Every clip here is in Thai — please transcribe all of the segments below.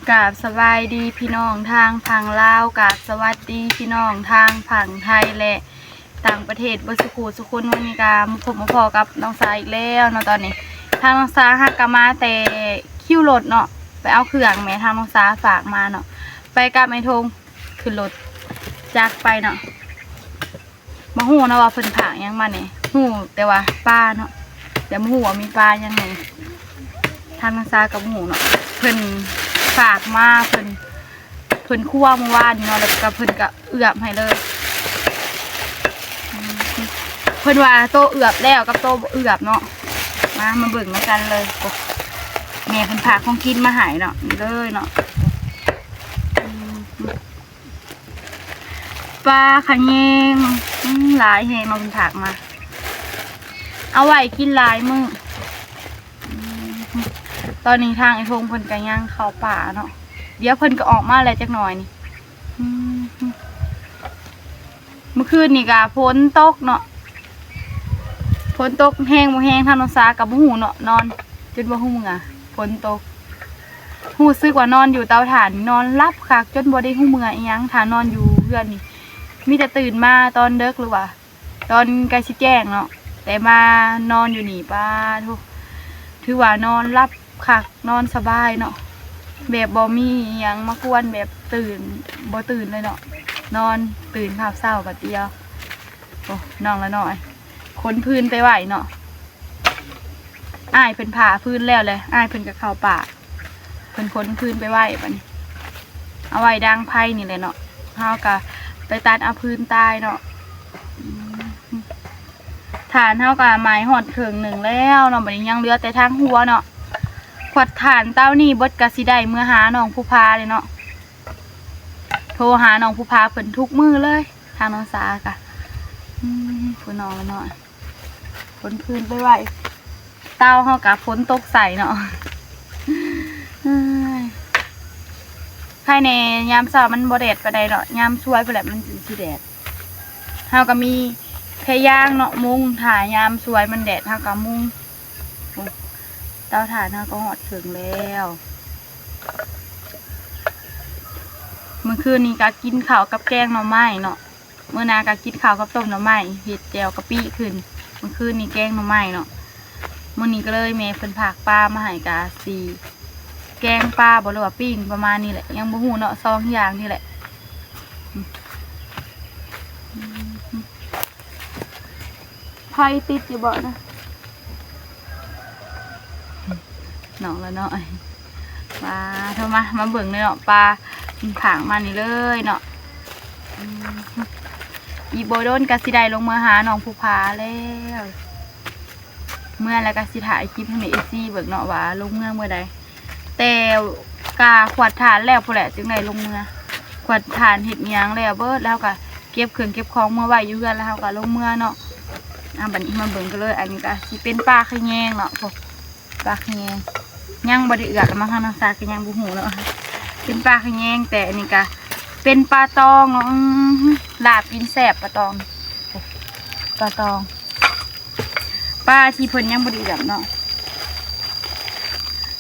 กราบสบายดีพี่น้องทางฝั่งลาวกราบสวัสดีพี่น้องทางฝั่งไทยและต่างประเทศบสุขุสุขุนวันนี้กาผมมาพอกับน้องสาวอีกแล้วเนาะตอนนี้ทางน้องสาวฮักกามาแต่คิวรถเนาะไปเอาเครื่องแม่ทางน้องสาวฝากมาเนาะไปกับไอ้ธงขึ้นรถจากไปเนาะมาหูนะว่าเพิ่นผางยังมาเนี่ยหูแต่ว่าป้าเนาะแต่มาหูว่ามีป้ายังไงทางน้องสาวกับหูเนาะเพิ่นฝากมาเพิ่นคั่วเมื่อวานเนาะแล้วก็เพิ่นก็เอือบให้เลยเพิ่นว่าโตเอือบแล้วกับโตเอือบเนาะมาเบิ่งมากันเลยแม่เพิ่นพาของกินมาหายเนาะนี่เลยเนาะปลาขะแยงหลายแหงมาเพิ่นถักมาเอาไว้กินหลายมื้อตอนนี้ทางไอ้ธงเพิ่นก็ย่างเข้าป่าเนาะเดี๋ยวเพิ่นก็ออกมาแล้วจักหน่อยนี่เมื่อคืนนี่ก็ฝนตกเนาะฝนตกแห้งบ่แห้งทางน้องสากับบ่ฮู้เนาะนอนจนบ่ฮู้อ่ะฝนตกฮู้สึกว่านอนอยู่เตาถ่านนอนรับคักจนบ่ได้ฮู้เมื่ออีหยังถ้านอนอยู่เรือนนี่มีแต่ตื่นมาตอนดึกหรือว่าตอนใกล้สิแจ้งเนาะแต่มานอนอยู่นี่ป้าทุกถือว่านอนรับคักนอนสบายเนาะแบบบ่มีอิหยังมากวนแบบตื่นบ่ตื่นเลยเนาะนอนตื่นข้าวเช้าบัดเดียวโอ้น้องละหน่อยขนพื้นไปไหวเนาะอ้ายเพิ่นผ่าพื้นแล้วเลยอ้ายเพิ่นก็เข้าป่าเพิ่นขนพื้นไปไหวบัดนี้เอาไว้ดังไผ่นี่เลยเนาะเฮาก็ไปตัดเอาพื้นตายเนาะฐานเฮาก็ไม้หอดครึ่งหนึ่งแล้วเนาะบัดนี้ยังเหลือแต่ทางหัวเนาะขวดฐานเต้านี่เบิดก็สิได้เมื่อหาน้องผู้พาเลยเนาะโทรหาน้องผู้พาเพิ่นทุกมื้อเลยทางน้องสาค่ะผู้น้องละหน่อยฝนพื้นไปไหวเต้าเขากับฝนตกใส่เนาะภายในยามเช้ามันบ่แดดปานใดเนาะยามช่วยไปแหละมันสิแดดเขาก็มีแค่ย่างเนาะมุ้งถ่ายยามช่วยมันแดดเขาก็มุ้งเต้าถ่านเขาก็หอดถึงแล้วเมื่อคืนนี้ก็กินข้าวกับแกงหน่อไม้เนาะเมื่อนาก็กินข้าวกับต้มหน่อไม้เห็ดแจ่วกะปิขึ้นเมื่อคืนนี้แกงหน่อไม้เนาะมื้อนี้ก็เลยแม่เพิ่นผากปลามาให้กาซีแกงปลาบ่หรือว่าปิ้งประมาณนี้แหละยังบ่ฮู้เนาะ2อย่างนี่แหละไผติดอยู่บ่นะน้องละเนาะปลาเท่ามาเบิ่งเลยเนาะปลาผางมานี่เลยเนาะอีโบโดนกสิได้ลงมือหาน้องภูผาแล้วเมื่อแล้วกสิถ่ายคลิปให้เอซี่เบิกเนาะว่าลงเมื่อใดแต่กาขวดฐานแล้วพอแหละจึงได้ลงเมื่อขวดฐานเห็ดยางแล้วเบิดแล้วก็เก็บเครื่องเก็บของเมื่อไว้อยู่กันแล้วก็ลงเมื่อเนาะบัดนี้มาเบิ่งกันเลยอันนี้ก็สิเป็นปลาขะแยงเนาะพวกปลาขะแยงย่างบไดเอือกมาข้างนอกซาก็ยังบุหูเนาะเป็นปลาขะแยงแต่อันนี้ก็เป็นปลาตองเนาะลาบกินแสบปลาตองปลาที่เพิ่นยังบไดเอือกเนาะ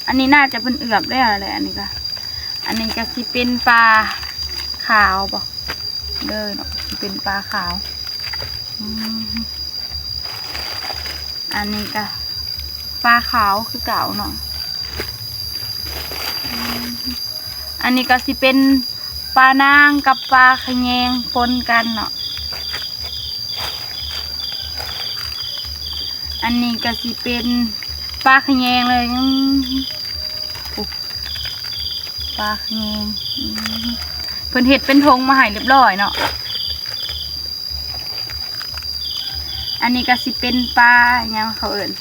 อันนี้น่าจะเป็นเอือบได้อะไรอันนี้ก็อันนี้ก็สิเป็นปลาขาวบ่เด้อเนาะสิเป็นปลาขาวอันนี้ก็ปลาขาวคือเก่าเนาะอันนี้ก็สิเป็นปลานางกับปลาขะแยงปนกันเนาะอันนี้ก็สิเป็นปลาขะแยงเลยปลาขะแยงเพิ่นเห็ดเป็นธงมาให้เรียบร้อยเนาะอันนี้ก็สิเป็นปลาอย่างเขาเอิ่น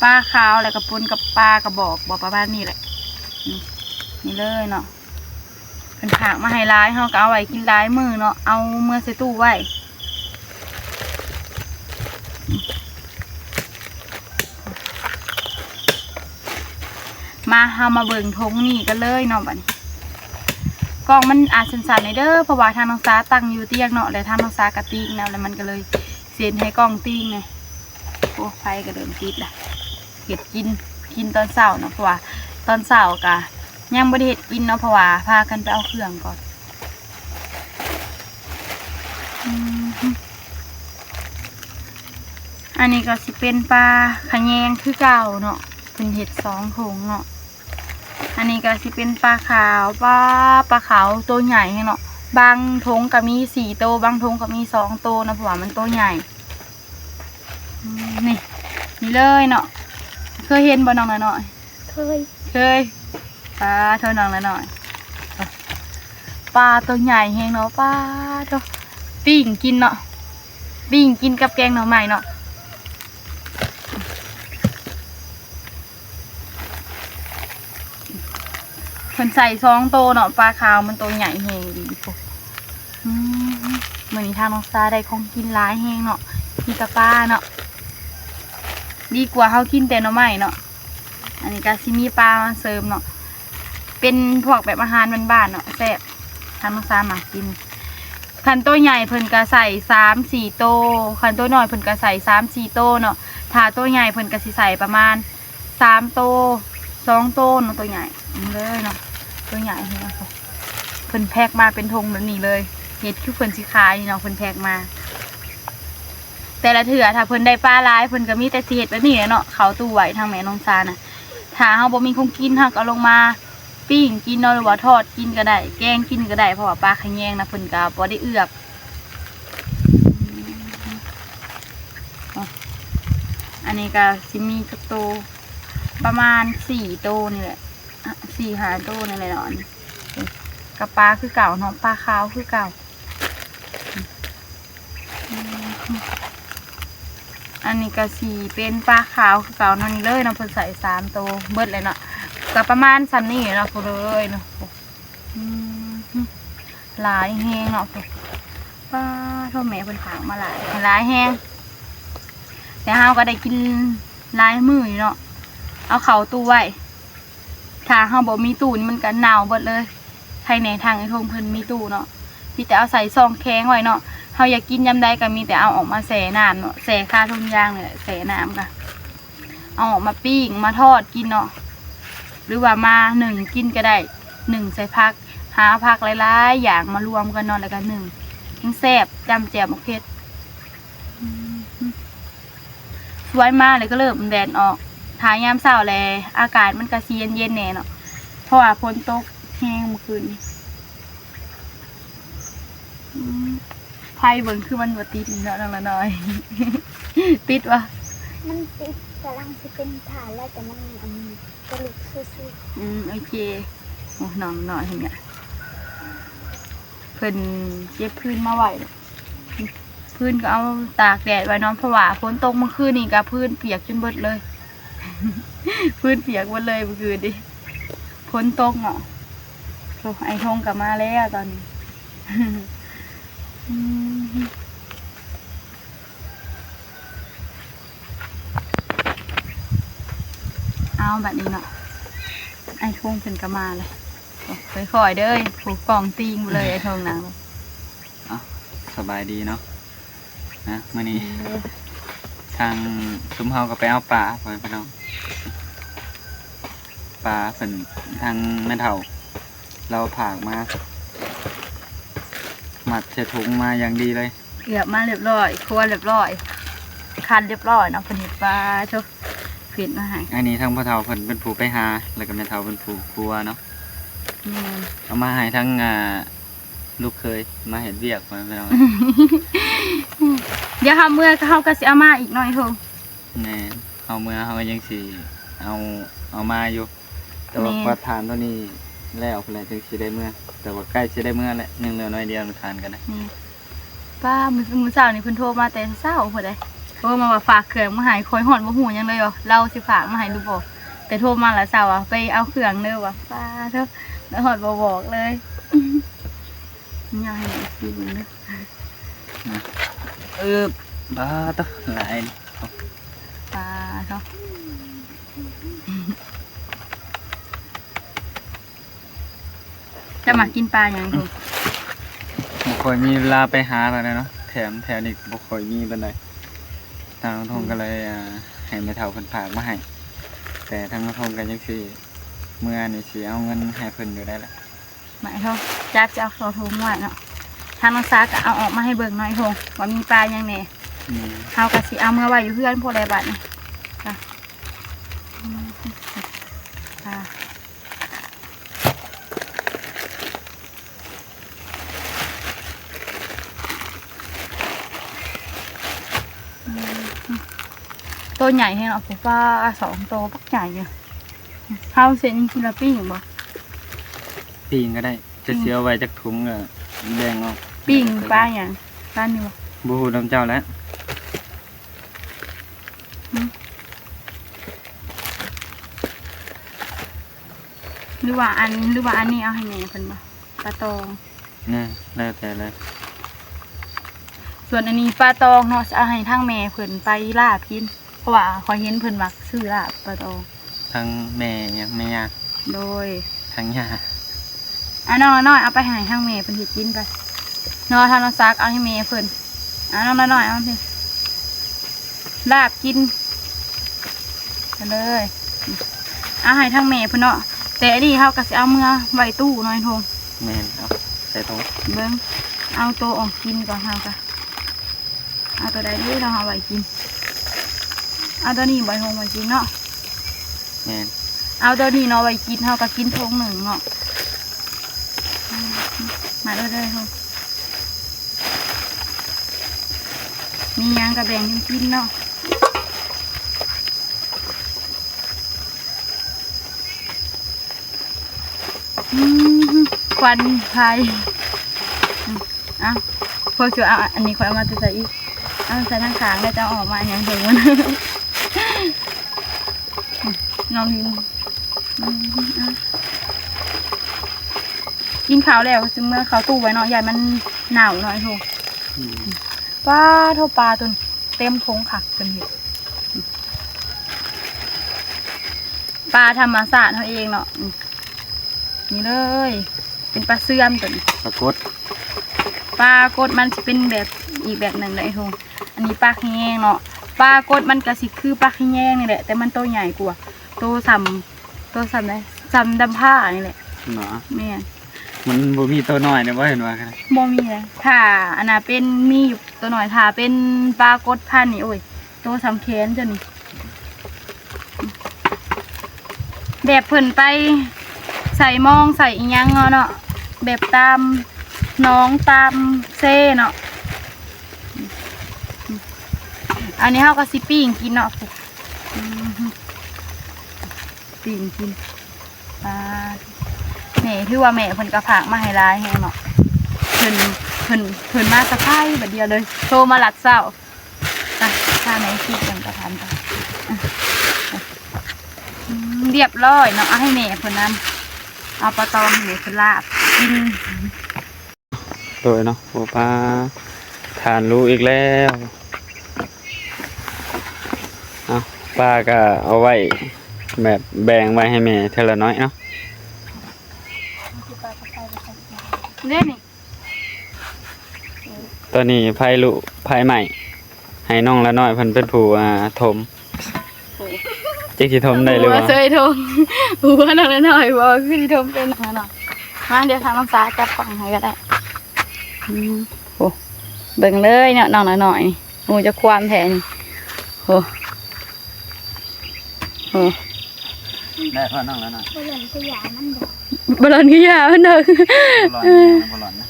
ปลาขาวแล้วก็ปนกับปลากระบอกประมาณนี้แหละนี่เลยเนาะเป็นผักมาให้ร้ายเขาก็เอาไว้กินร้ายมือเนาะเอาเมื่อใส่ตู้ไว้มาเอามาเบิ่งทงนี่กันเลยเนาะบัดนี้กล้องมันอาจสั่นๆในเด้อเพราะว่าทางน้องสาตั้งอยู่เตียงเนาะแล้วทางน้องสากระติกแล้วมันก็เลยเสียนให้กล้องติ้งไงโอ้ไฟก็เดิมติดละเห็ดกินตอนเช้าเนาะเพราะว่าตอนเช้ากะ ยังบ่ได้เฮ็ดกินเนาะเพราะว่าพากันไปเอาเครื่องก่อนอันนี้ก็สิเป็นปลาขะแยงคือเก่าเนาะเป็นเห็ด2ถุงเนาะอันนี้ก็สิเป็นปลาขาวปลาขาวตัวใหญ่เนาะบางถุงก็มี4ตัวบางถุงก็มี2ตัวนะเพราะว่ามันตัวใหญ่นี่เลยเนาะเคยเห็นบ่น้องละหน่อยเคยปลาเท่าน้องละหน่อยปลาตัวใหญ่แฮงเนาะปลาตัวปิ้งกินเนาะปิ้งกินกับแกงหน่อไม้เนาะเพิ่นใส่2โตเนาะปลาขาวมันตัวใหญ่แฮงดีพวกมื้อนี้ทางน้องซาได้ของกินหลายแฮงเนาะมีแต่ปลาเนาะดีกว่าเฮากินแต่หน่อไม้เนาะอันนี้ก็สิมีปลามาเสริมเนาะเป็นพวกแบบอาหารบ้านๆเนาะแซ่บทางน้องซามากินคันตัวใหญ่เพิ่นก็ใส่3-4โตคันตัวน้อยเพิ่นก็ใส่3-4โตเนาะถ้าตัวใหญ่เพิ่นก็สิใส่ประมาณ3โต2โตเนาะตัวใหญ่เลยเนาะตัวใหญ่เนาะเพิ่นแพ็คมาเป็นธงแบบนี้เลยเฮ็ดคือเพิ่นสิขายนี่เนาะเพิ่นแพ็คมาแต่ละเถื่อถ้าเพิ่นได้ปลาหลายเพิ่นก็มีแต่สิเฮ็ดแบบนี้เนาะเขาตู้ไว้ทางแม่น้องซาน่ะถ้าเฮาบ่มีของกินเฮาก็ลงมาปิ้งกินเนาะหรือว่าทอดกินก็ได้แกงกินก็ได้เพราะว่าปลาขะแยงนะเพิ่นก็บ่ได้เอือบอันนี้ก็สิมีจักโตประมาณ4โตนี่แหละ4-5โตนี่แหละเนาะกับปลาคือเก่าเนาะปลาขาวคือเก่าอันนี้ก็สีเป็นปลาขาวคือเก่านั่นเลยเนาะเพิ่นใส่3โตเบิดเลยเนาะก็ประมาณซ้ำนี่เนาะพุ่นเลยเนาะหลายแฮงเนาะป้าพ่อแม่เพิ่นถางมาหลายแฮงแต่เฮาก็ได้กินหลายมื้ออยู่เนาะเอาเข้าตู้ไว้ถ้าเฮาบ่มีตู้นี่มันก็หนาวเบิดเลยภายในทางไอ้ทงเพิ่นมีตู้เนาะมีแต่เอาใส่ซองแข็งไว้เนาะเฮาอยากกินยำใดก็มีแต่เอาออกมาแช่น้ำเนาะแช่คาทุ่งยางเนี่ยแช่น้ำค่ะเอาออกมาปิ้งมาทอดกินเนาะหรือว่ามา1กินก็ได้1ใส่ผักหาผักหลายๆอย่างมารวมกันเนาะแล้วก็1ทั้งแซ่บจำแจ่วมะเขือสวยมากเลยก็เริ่มแดดออกถ่ายยามเช้าแลอากาศมันก็สิเย็นๆแน่เนาะเพราะว่าฝนตกแห้งเมื่อคืนนี้ไพ่เบิ่งคือมันบ่ติดเนาะน้องละน้อย ติดวะมันติดกำลังจะเป็นฐานแล้วแต่มันกระลุกสู้โอเคโอ้น้องหน่อยเห็นไงเพิ่นเก็บพื้นมาไว้พื้นก็เอาตากแดดไว้น้องเพราะว่าฝนตกเมื่อคืนนี่ก็พื้นเปียกจนเบิดเลย พื้นเปียกหมดเลยเมื่อคืนดิฝนตกเนาะไอ้ทงกลับมาแล้วตอนนี้ เอาแบบนี้เนาะไอ้ทงเป็นกระมาเลยค่อยๆเด้อผูกกล่องตีงเลยไอ้ทงหนังสบายดีเนาะนะมื้อนี้ทางซุมเฮาก็ไปเอาปลาไปพี่น้องปลาเป็นทางแม่เฒ่าเราผากมาหมัดเสถุงมาอย่างดีเลยเกือบมาเรียบร้อยครัวเรียบร้อยคันเรียบร้อยเนาะผลิตปลาชุบเผ็ดมาให้อันนี้ทางพ่อเฒ่าเพิ่นเป็นผู้ไปหาแล้วก็แม่เฒ่าเป็นผู้ครัวเนาะเอามาให้ทั้งลูกเคยมาเห็นเวียกมาพี่น้อง เดี๋ยวเมื่อเขาก็สิเอามาอีกหน่อยทงแน่เอาเมื่อเขายังสิเอามาอยู่แต่ว่าพอทานตัวนี้แล้วเพิ่นจึงสิได้เมื่อแต่ว่าใกล้สิได้เมื่อแล้วยังเหลือน้อยเดียวทานกันนะป้ามื้อเช้านี่เพิ่นโทรมาแต่เช้าพุ่นเด้โทรมาว่าฝากเครื่องมาให้คอยฮอดบ่ฮู้หยังเลยเหรอเราสิฝากมาให้ดูบ่แต่โทรมาแล้วเช้าอ่ะไปเอาเครื่องเด้อว่ะป้าเด้อแล้วฮอดบ่บอกเลยยังให้กินเด้อบ้าตะหลายปลาเนาะจะมากินปลาอย่างถูกบ่ค่อยมีเวลาไปหาแล้วเนาะแถวนี้บ่ค่อยมีปานใดทางทงก็เลยให้แม่เฒ่าเพิ่นฝากมาให้แต่ทางทงก็ยังสิ เมื่อนี่สิเอาเงินให้เพิ่นอยู่ได้แหละ หมายเท่าจับจะเอาเขาโทงไว้เนาะทางน้องซาก็เอาออกมาให้เบิ่งหน่อยโทงว่ามีปลายังแหน่ อืม เฮาก็สิเอาเมื่อไว้อยู่เพื่อนพวกใดบัดนี่จ้ะปลาตัวใหญ่ให้เนาะผมว่า2ตัวปักใหญ่อยู่เฮาเส้นกินละปิ้งบ่ ปิ้งก็ได้จะเสียไว้จักถุงก็แบ่งออก ปิ้งปลาหยังปลานี่บ่ บ่ฮู้นำเจ้าแล้ว หรือว่าอันนี้เอาให้แม่เพิ่นบ่ปลาตอง นี่แล้วแต่เลย ส่วนอันนี้ปลาตองเนาะจะเอาให้ทางแม่เพิ่นไปลาบกินเพราะว่าขอยเห็นเพิ่นมักซื้อลาบปลาตอง ทั้งแม่ยังแม่ย่า โดย ทั้งย่า น้องน้อยเอาไปให้ทางแม่เพิ่นสิกินไปเนาะทางน้องซักเอาให้แม่เพิ่นน้องน้อยเอาสิลาบกินกันเลยเอาให้ทางแม่เพิ่นเนาะแต่อันนี้เฮาก็สิเอาเมื่อไว้ตู้หน่อยโทง แม่นเอาใส่ถุง เบิ่งเอาตัวออกกินก่อนเฮาก็เอาตัวใดดีเราเอาไว้กินเอาตัวนี้ไว้โทงไว้กินเนาะ แม่น เอาตัวนี้เนาะไว้กินเฮาก็กินทงหนึ่งเนาะมาเรื่อยๆเฮามีหยังกระแบ่งกันกินเนาะควันไฟเอาพวกเจ้าเอาอันนี้ค่อยเอามาใส่อีกเอาใส่ทางขางแล้วจะเอาออกมาอย่างเดียวมันน้องพิมกินข้าวแล้วซึ่งเมื่อเขาตู้ไว้เนาะใหญ่มันหนาวหน่อยโถ อืม ป้าเท่าปลาตัวเต็มทงขักเป็นเห็ดปลาธรรมศาสตร์เขาเองเนาะนี่เลยเป็นปลาเสื่อมตัวนี้ ปรากฏ ปลากดมันจะเป็นแบบอีกแบบหนึ่งเลยโถอันนี้ปลาขี้แยงเนาะปลากดมันกระสิคือปลาขี้แยงนี่แหละแต่มันตัวใหญ่กว่าตัวซ้ำเลยซ้ำดำผ้านี่แหละ เนาะ แม่น มันบ่มีตัวน้อยเนี่ยบ่เห็นว่ากัน บ่มีเลยถ้าอันน่ะเป็นมีอยู่ตัวหน่อยถ้าเป็นปลากดพันธุ์นี่โอ้ยตัวสำแขนจ้ะนี่แบบเพิ่นไปใส่มองใส่อีหยังเนาะแบบตามน้องตามเซ่เนาะอันนี้เฮาก็สิปิ้งกินเนาะปิ้งกินปลาแม่ถือว่าแม่เพิ่นก็ฝากมาให้หลายแฮงเนาะเพิ่นมาสะพายบัดเดียวเลยโทรมาหลัดเช้าถ้าไหนคิดยังกระทันไปเรียบร้อยเนาะเอาให้แม่เพิ่นนํเอาปลาตองให้แม่เพิ่นลาบกิน โดยเนาะบ่ปลาทานรู้อีกแล้วเอาปลาก็เอาไว้แบบแบ่งไว้ให้แม่เท่าละน้อยเนาะ เล่นนี่ ตัวนี้ไผ่ลุไผ่ใหม่ให้น้องละน้อยเพิ่นเป็นผู้ถมจักสิถมได้หรือ หัว ว่า เซยทงหัวหน่อยหน่อยบอกคือที่ทมเป็นหน่อยมาเดี๋ยวทางน้ำฟ้าจับกล่องให้ก็ได้โอ้เบิ่งเลยเนาะน้องหน่อยหนูจะความแทนโอ้โห ได้พ่อน้องละน้อย บ่หล่นขยะมันบ่ บอลขี้ยามันเด้อ บ่ร้อนนะบ่ร้อนนะ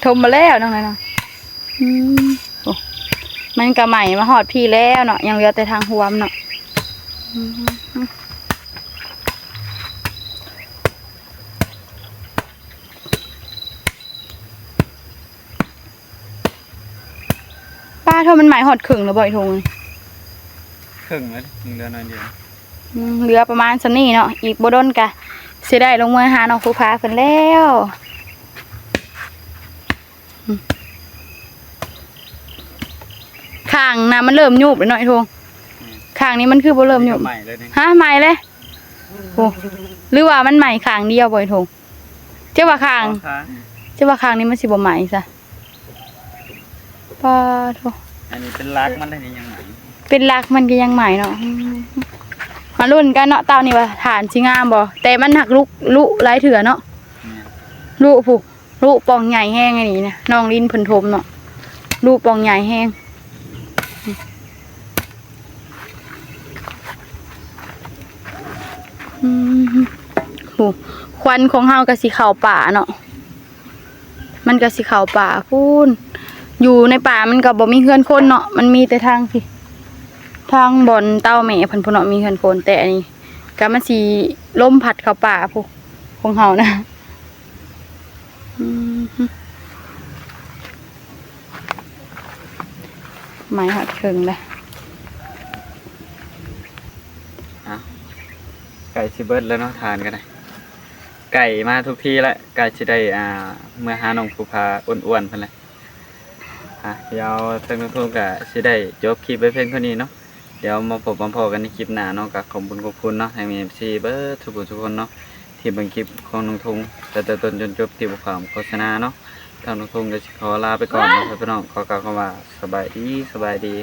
ทมมาแล้วน้องหน่อยโอ้มันกระใหม่มาหอดพี่แล้วเนาะยังเหลือแต่ทางหัวมเนาะป้าเท่ามันหมายหอดขึงหรือบ่อยทง ครึ่งเลยเหลือน้อยเดียว เหลือประมาณสันนี่เนาะอีกบ่ดนกะสิได้ลงมือหาน้องภูผาเพิ่นแล้วข้างน่ะมันเริ่มยุบแล้วเนาะไอ้ทงข้างนี้มันคือบ่เริ่มยุบ ใหม่เลยนี่ ฮะใหม่เลยโอ้หรือว่ามันใหม่ข้างเดียวบ่ไอ้ทงเจ้าว่าข้างเจ้าว่าข้างนี้มันสิบ่ใหม่ซะป้าโธ่ อันนี้เป็นรักมันได้นี่ยังไง เป็นรักมันก็ยังใหม่เนาะ มารุ่นกันเนาะเต่านี่ว่าฐานสิงามบ่แต่มันหักลุหลายเถื่อเนาะลุผู้ลุปองใหญ่แห้งอันนี้นะน้องลิ้นเพิ่นทมเนาะลุปองใหญ่แห้งผู้ควันของเฮาก็สิเข้าป่าเนาะมันก็สิเข้าป่าพูนอยู่ในป่ามันก็บ่มีเฮือนคนเนาะมันมีแต่ทางสิทางบ่อนเต้าแม่เพิ่นพุ่นเนาะมีเฮือนคนแต่อันนี้ก็มันสิลมพัดเข้าป่าผู้ของเฮานะไม้หัดเคิงเลย ไก่สิเบิดแล้วเนาะทานกันเลยไก่มาทุกที่แล้วไก่สิได้เมื่อหาน้องภูพาอ้วนๆเพิ่นเลยเดี๋ยวทั้งทุกก็สิได้จบคลิปไว้เพียงเท่านี้เนาะเดี๋ยวมาพบกันพอกันในคลิปหน้าเนาะก็ขอบคุณเนาะให้มี MC เบิดทุกคนเนาะที่เบิ่งคลิปของน้องทุงแต่ต้นจนจบที่บ่ความโฆษณาเนาะทางน้องทุงก็สิขอลาไปก่อนเนาะพี่น้องขอกล่าวคำว่าสบายดี